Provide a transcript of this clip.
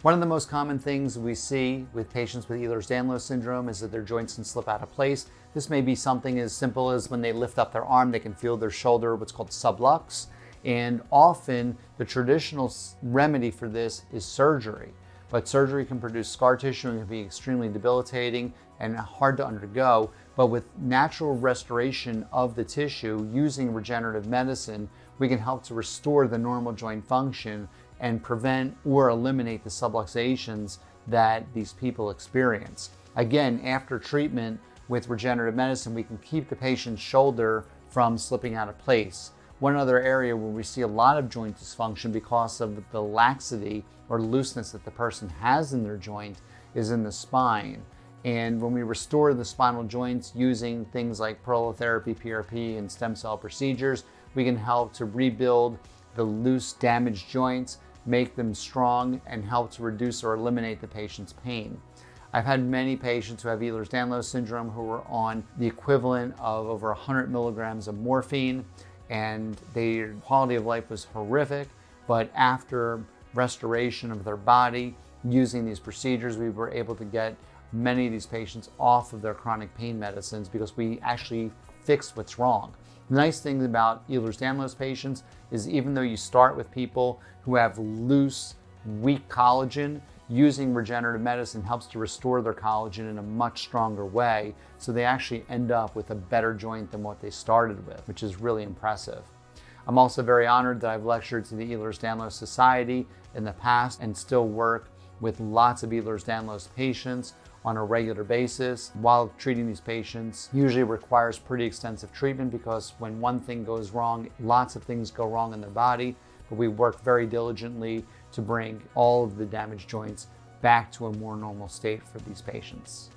One of the most common things we see with patients with Ehlers-Danlos syndrome is that their joints can slip out of place. This may be something as simple as when they lift up their arm, they can feel their shoulder, what's called sublux. And often the traditional remedy for this is surgery. But surgery can produce scar tissue and can be extremely debilitating and hard to undergo. But with natural restoration of the tissue using regenerative medicine, we can help to restore the normal joint function and prevent or eliminate the subluxations that these people experience. Again, after treatment with regenerative medicine, we can keep the patient's shoulder from slipping out of place. One other area where we see a lot of joint dysfunction because of the laxity or looseness that the person has in their joint is in the spine. And when we restore the spinal joints using things like prolotherapy, PRP, and stem cell procedures, we can help to rebuild the loose, damaged joints, make them strong, and help to reduce or eliminate the patient's pain. I've had many patients who have Ehlers-Danlos syndrome who were on the equivalent of over 100 milligrams of morphine, and their quality of life was horrific. But after restoration of their body, using these procedures, we were able to get many of these patients off of their chronic pain medicines because we actually fixed what's wrong. The nice thing about Ehlers-Danlos patients is even though you start with people who have loose, weak collagen, using regenerative medicine helps to restore their collagen in a much stronger way, so they actually end up with a better joint than what they started with, which is really impressive. I'm also very honored that I've lectured to the Ehlers-Danlos Society in the past and still work with lots of Ehlers-Danlos patients on a regular basis. While treating these patients usually requires pretty extensive treatment because when one thing goes wrong, lots of things go wrong in their body, but we work very diligently to bring all of the damaged joints back to a more normal state for these patients.